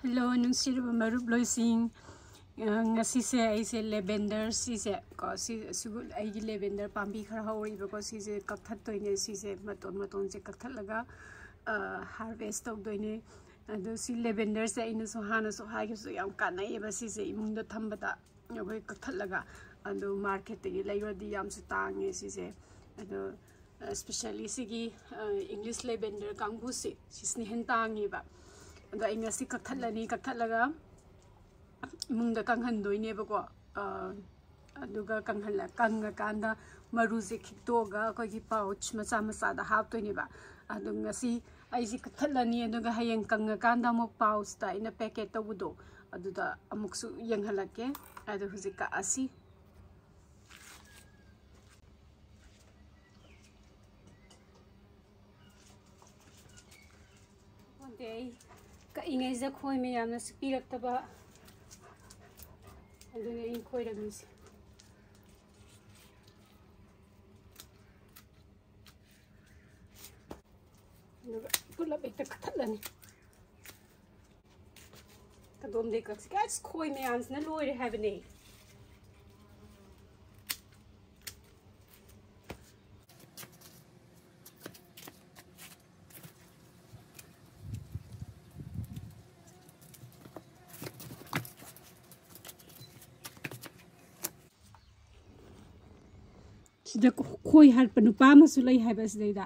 Hello, nungsiruba marup loising ngasi se aise lavender sise ko sigul aigi lavender pambi khara hori bako sise kakthat toine sise maton se kakthat laga harvest tok doine ado si lavender se ina so hana so ha so yam kanai ba sise imung da thambada ngoi kakthat laga ado market gi laigodi yam su tange sise ado especially sigi English lavender kangbu se sisni hen tangi ba ado inga si kakthatlani kakthatlaga imungda kanghandoi bako aduga kanghala kanga kanda maru se khitoga ko gi pouch macha macha da haptoi ba adu ngasi aisi kakthatlani aduga hayeng kanga kanda mo pouch ta ina packet to budo aduda amuksu yenghalake adu huzika asi okay ka ingay za khoi me yamna spirak taba aduna in khoi ragnis nuga pulap ekta kathalani kadom de ka skats khoi me yams na loire havene sida khoi har panupa masulai habas deida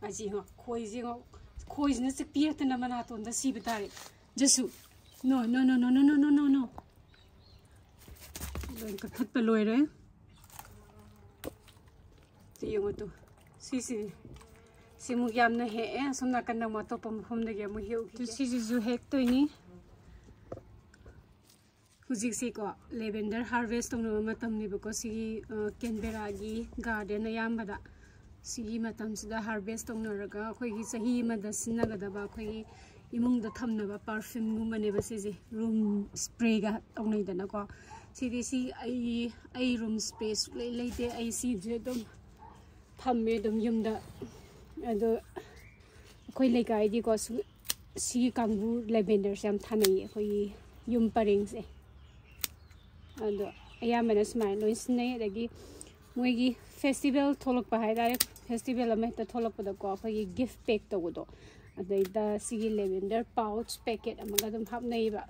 aji ho khoi jingo khoi jina se piata na mana ton da si bitari jesu no no no no no no no no no loi ka khat pa loi re ti yong tu si mu yam na he somna kan na ma to pam hom de ge mu hiu ki si ju hek to ni Hujik si ko lavender harvest tong no matam ni bako si Canberra gi garden ayam bada si matam sida harvest tong no raga khoi gi sahi ma da sinaga da ba khoi imung da thamna ba perfume gum ne ba si room spray ga tong nei da na ko si ai room space le te ai si je dom thamme dom yum da ado khoi le ga di ko si kangbu lavender sam thanai khoi yum paring se ado ayamana smile loisne dagi moigi festival tholok pa haidare festival ameta tholok pa da ko fa gi gift pack to godo adai da sigi lavender pouch packet amaga dum hap nei ba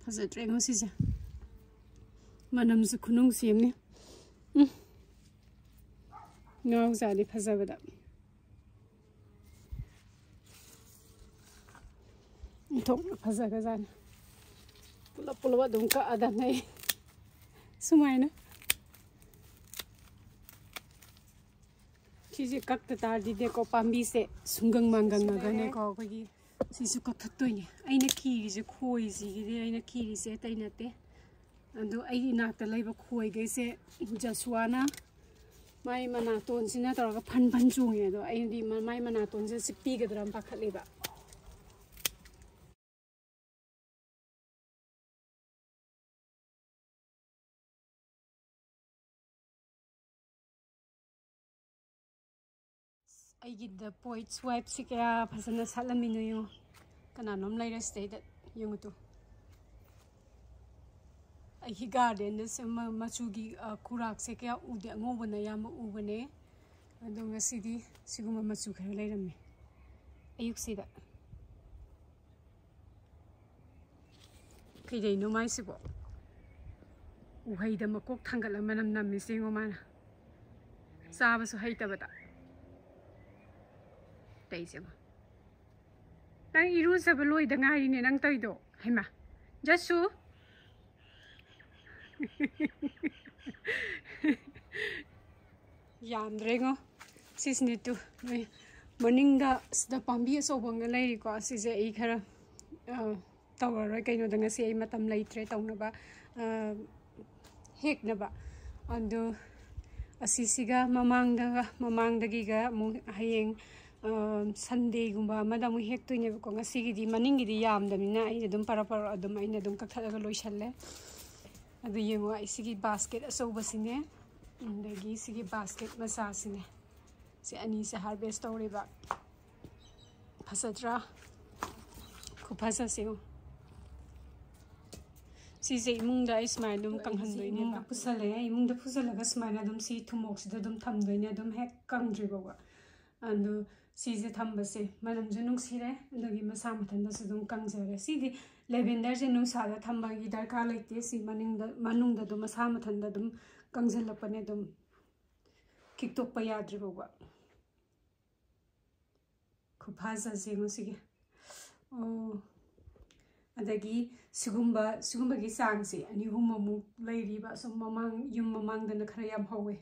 phaza trengo sija manam su khunung siemni ngau zali phaza bada thong phaza ga jan pula dum ka ada nei sumai na chiji kakta tar di de ko pambi se sungang mangang na ga ne ko gi sisu ka thatoi ni aina ki ji khoi ji gi aina ki se tai na te ando ai na ta laiba khoi ge se jaswana mai mana ton sina tar ga phan chung ye do ai di mai mana ton se sipi ga dram pa khaleba I get the point swipe si kaya pasana salamin yung kananom later state yung ito ay garden sa machugi kurak se kaya udi ngobo na yama ubane ando nga sidi siguma machu khara lairame ayuk sida kay day no mai sibo uhay da makok thanggal manam nammi singo mana saba so haita bata nang iru sa baloi da ngai ni nang toy do hema jasu yam drengo sisni tu morning da sda pambi so bang lai ko sise I khara tawar rai kaino da ngasi ai matam lai tre tawna ba hek na ba ando asisiga mamang da gi ga hayeng Sunday gumba madam hek to ne ko ngasi gi di maning gi di yam da mina ai dum para adum ai dum ka thala ga loishalle adu yengo ai sigi basket so basine ndagi sigi basket masa sine si ani se harvest tawriba phasatra khupasa seo si se imungda ismai dum kanghandoi ne ba pusale imungda pusalaga smai dum si thumok sida dum thamdoi ne dum hek kangdri ba andu si se thambase manam junung sire andagi masa mathanda su dum kangjare si di lavender je nung sala thamba gi darka laite si manungda dum masa mathanda dum kangjallapane dum kiktok pa yadri ba khupasa se musige oh adagi sugumba gi sang se ani humamu lairi ba so mamang yum mamang dana khara yam hawe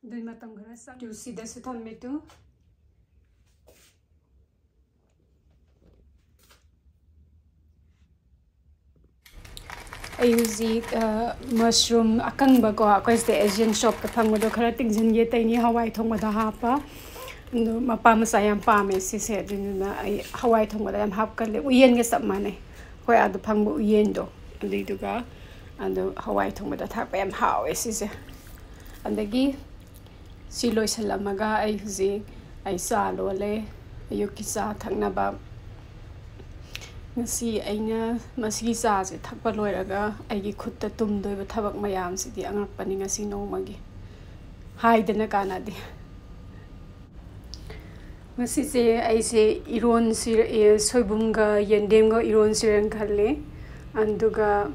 dui matam khara sang tu sida su thamme tu I use mushroom akang ba ko ko este Asian shop ka phang do khara tingjan ye tai ni Hawai thongba da hapa no mapa masayam pa me si se dinna ai Hawai thongba da yam hap ka le uyen ge sap mane hoi adu phang bu uyen do andi duga ando Hawai thongba da thak pa yam hawe si se andagi si loi salamaga ai huzi ai sa lo le ayuki sa thakna ba ngasi aina masigi sa se thakpa loiraga aigi khutta tumdoi ba thabak mayam si di angak pani ngasi nomagi haidana kana di ngasi se aise iron sir soibum ga yendem ga iron siren khalle anduga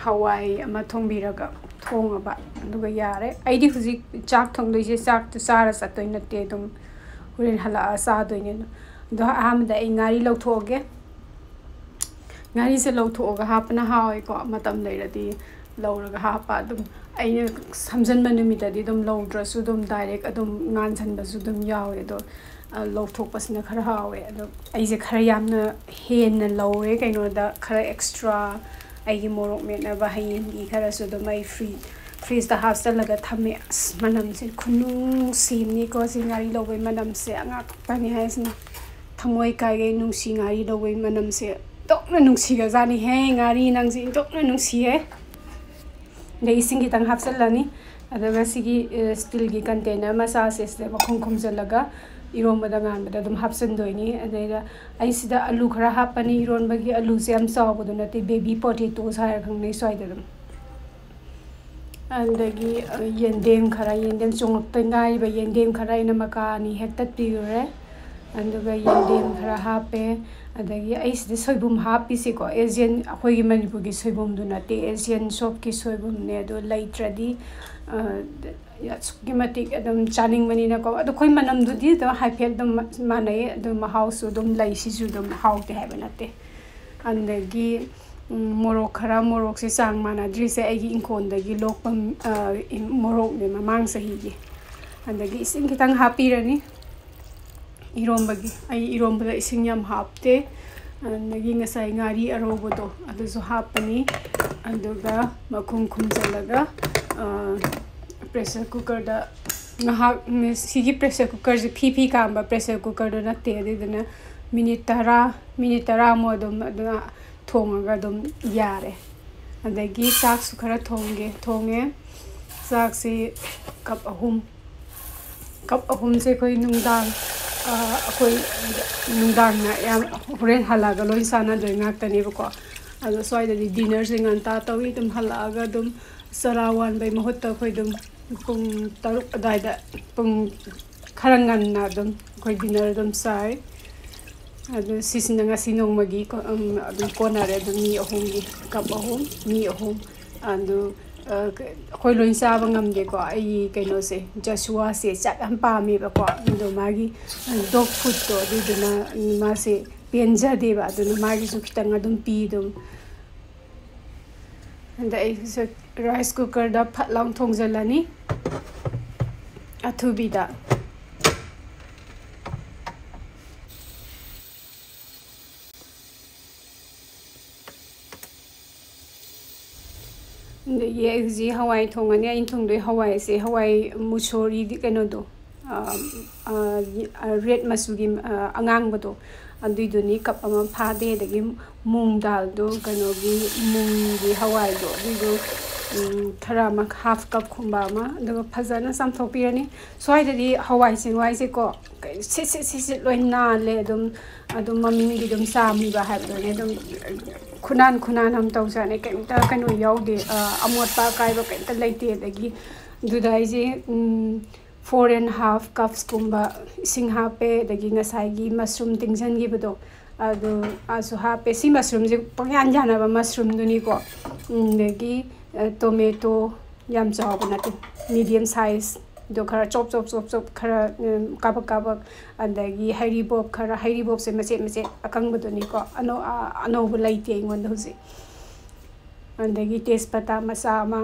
Hawai ama thongbiraga thongaba anduga yare aidi huji chak thongdoi se chak tu sara satoi natte dum hurin hala sa doine do ahamda ai ngari lawthoge ngari se lawthoga hapna hawi ko matam leiradi lawraga hapa dum aina samjan manumita di dum lawdra su dum direct adum ngan sanba su dum yawe do lawthokpasna khara hawe ado aise khara yamna hen lawre kaino da khara extra aigi morok mena ba hayin gi khara su dum ai freeze da hostel laga thame manam se khunu simni ko singari lawai manam se anga pani haisna thamoi kai ge nung singari lawai manam se tokna nung siga jani he ngari nang si tokna nung si he de isingi tang hostel lani adaga sigi steel gi container masa se se ba khongkhom jalaga iron bada ngan bada dum hapsan doini adaida aisida alu khara hapani iron bagi alu se am saw bodu nati baby potatoes ha khang nei soida dum andagi yendem khara yendem chongok tangai ba yendem khara ina makani hekta tigure anduga yendem khara hape adagi aisida soibum hapi se ko Asian akhoi gi manipur gi soibum du nati Asian shop ki soibum ne do laitradi schematic adam chaning mani na ko ado khoi manam du di do haipel dum manai do house dum lai si su dum how te have nate andagi morok khara morok se sang mana dri se ai inkon da gi lokpam morok ne mamang sahi gi andagi ising kitang happy rani irombagi ai irombada ising yam hapte andagi ngasai ngari arobodo adu so hapani anduga makhum khumjalaga pressure cooker da ngahak sigi pressure cooker je phi kamba pressure cooker da na te de minute tara mo dum thongaga dum yare adagi sak su khara thonge sak se cup ahum se koi nungdang akoi nungdang na yam horen halaga loi sana doi ngak tani ko ado soida di dinner sing anta tawi dum halaga dum sarawan bai mahutta khoi dum pung taruk adaida pung kharangan na dum khoi dinner dum sai ado sisna nga sinong magi ko adu konare dum mi ahum gi kap ahum mi ahum ando khoi loin sa bangam de ko ai kaino se Joshua se chak am pa mi ba ko ndo magi dog food to du na ma se penja de ba du magi su kitanga dum pi dum and I rice cooker da phatlang thong jalani athubi da ye ji Hawai thongani in thongdoi Hawai se Hawai musori di kano do red masugi angang bado andui duni kap ama phade dagi mung dal do kano gi mung gi Hawai do khara ma half cup khumba ma adu phajana samthopirani soidadi hawai chingwai se ko sit loi na le adum maming di dum sami ba habdone dum khunan ham tawsa ne kenta kanu yaude amot pa kai ba kenta leite dagi dudai je 4.5 cups kumba sing hape dagi ngasai gi mushroom tingjan gi bodo adu asu hape si mushroom je pangyan jana ba mushroom duni ko dagi tomato yam chawba na medium size do khara chop khara kabak adagi haribob se mache akang bodoni ko ano bulaite ingon hosi andagi tespata masama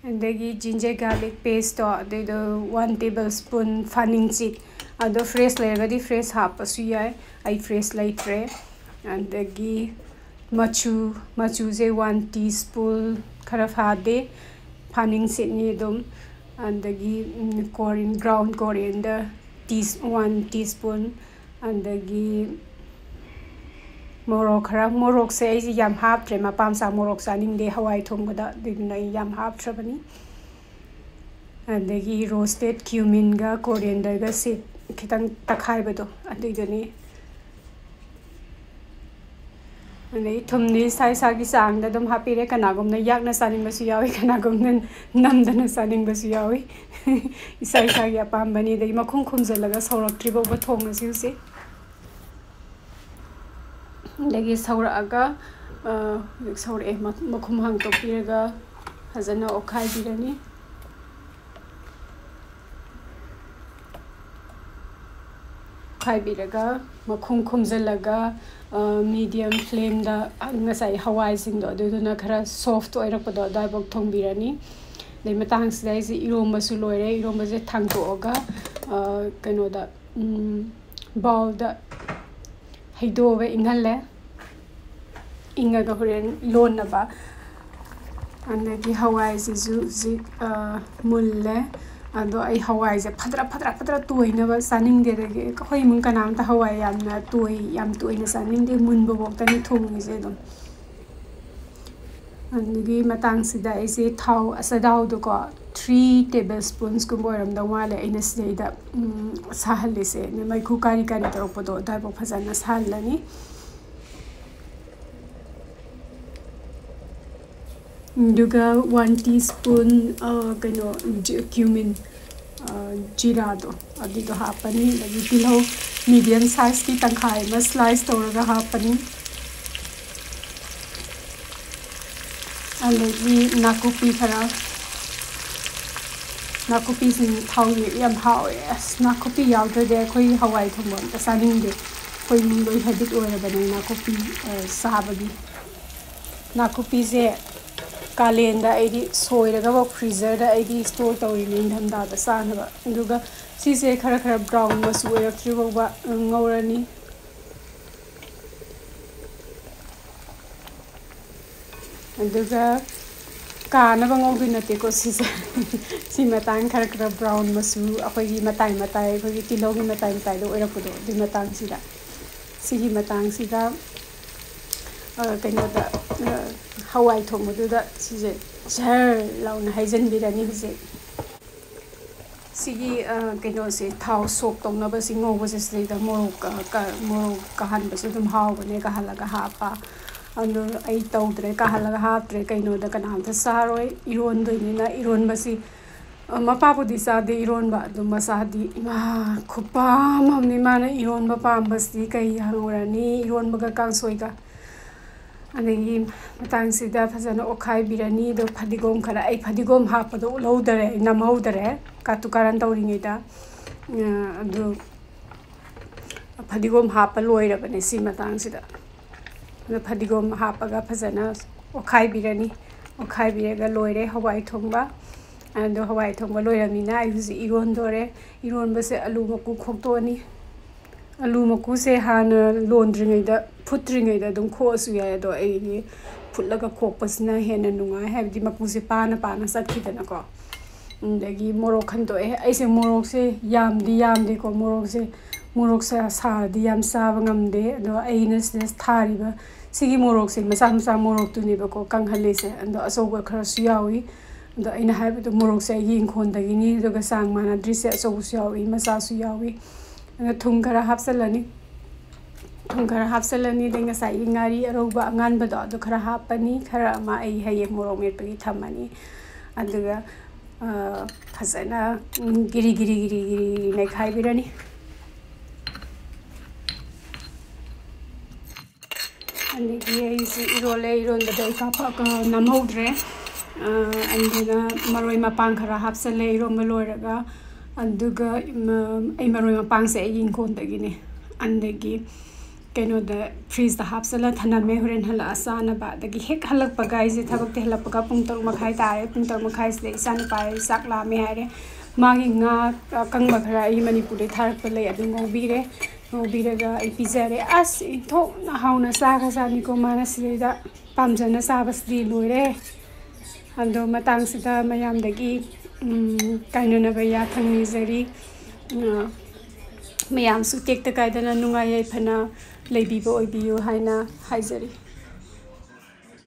andagi ginger garlic paste do 1 tablespoon fanning seed ado fresh layagadi fresh hapasu yai ai fresh laitre andagi machu je 1 teaspoon khara phade fanning seed ni dum andagi ground coriander 1 teaspoon andagi morok se ai yam haptre ma pam sa morok sa ning de hawai thongda dina yam haptrabani andagi roasted cumin ga coriander ga seed khitang takhai bado adidoni andai thumni sai gi sang da dum hapire kanagum na yak na saning basu yawi kanagum nan namdana saning basu yawi isai gi apam bani dai makhum khumjalaga saurak tribo ba thongna siusi dagi saura aga saura makhum hang to piraga hazana okhai birani khai biraga makhum khumjalaga medium flame da ngasai hawai sing do duna khara soft oirakpado dai bok thongbirani dei matang sidai ji iromba su loire iromba je thangto oga kano da bowl da haido we ingalle inga ga horen lon na ba andagi hawai ji mulle ado ai hawai je phadra toina ba saning de ge khoi mun kanam ta hawai yam toi na saning de mun bo bok tani thong je dum andagi matang sida ise thau asadau do ko 3 tablespoons ku boram da wale ina sida sahal se ne mai khu kari torok do dai bo phajana sahalani duga 1 teaspoon kano cumin jira do adi do hapani lagi tilo medium size ki tangkhai ma slice toraga hapani alagi nakupi khara nakupi sin thau yam hawe nakupi yawde de khoi hawai thomon ta saning de khoi mun loi habit ora bani nakupi sabagi nakupi je kalenda aidi soiraga ba freezer da aidi store tawri nindam da sanaba duga sise khara brown masu oirakthri ba ngaurani duga kana ba ngaudu nate ko sise si matang khara brown masu akhoi matai akhoi tilogi matai do oirakpudo di matang sida sigi matang sida kano da hawai thongdu da sije jar launa haijan birani huje sigi kano se thau sok tongna ba singo ba se da morok ka han ba se dum haw bane ka halaga hapa anu ai tawdre ka halaga haptre kano da kanam ta saroi iron doini na iron ba si mapa pudi sa de iron ba dum sa di ma khupa mamni mana iron ba pam basti kai hangorani iron ba ka kangsoi ka anegi matang sida phajana okhai birani do phadigom khara ai phadigom hapado loudare namhaudare katukaran tawringi da adu phadigom hapa loirabane si matang sida do phadigom hapaga phajana okhai biraga loire hawai thongba ando hawai thongba loiramina ai huji iron dore iron ba se alu maku khoktoni alu maku se hana laundry da putringai da dum khosu ya do ai phutlaga khokpasna hena nunga habdi maku se pana sakhidana ko dagi morok khan to ai se morok se yamde ko morok se sa di yam sa bangamde do ai na se thari ba सिगी मोरोक से मसा मसा मोरोक तुनेबको कंगहले से अंदो असौबा खरसु यावी अंदो अइना हाइबदो मोरोक से अगी इंखोंदगिनी दुगा सांग मानाद्रि से असौबसु यावी मसासु यावी अंदो थुम खरा हापसलनी थुम खरा हापसलनी दे ngасai ngari अरौबा अंगानबदो अदो खरा हापनी खरा मा अइ हये मोरोक मेटपगी थमनी अदुगा फजना गिरी गिरी गिरी गिरी नेखाइबिरनी अंदगी अइसे इरोले इरोनबदो इकापक नमौद्रे अंदुगा मरोय मपांग खरा हापसले इरोम लोरगा अंदुगा अइ मरोय मपांग से अइ इंखोंदगिने अंदगी कइनोदा फ्रीज दा हापसला थनमे होरेन हला असानबा दगी हेक हलकपगा इसे थबकते हलकपगा पुंग 3 मखाइ तारे पुंग 3 मखाइ से इसान पाए साक लामे हारे मागी nga कंगबा खरा अइ मणिपुर थारक ले अदु ngौबिरे ngौबिरगा अइ पिजरे अस इथो हाउना सागा सानिको मानसिदा पामजना साबसदि लोइरे अंदो मतंगसिदा मयामदगी काइनोनबा या थंगनिजरी मयामसु टेक्ता काइदना नुंगायै फना लेबिबो ओइबियो हाइना हाइजरी।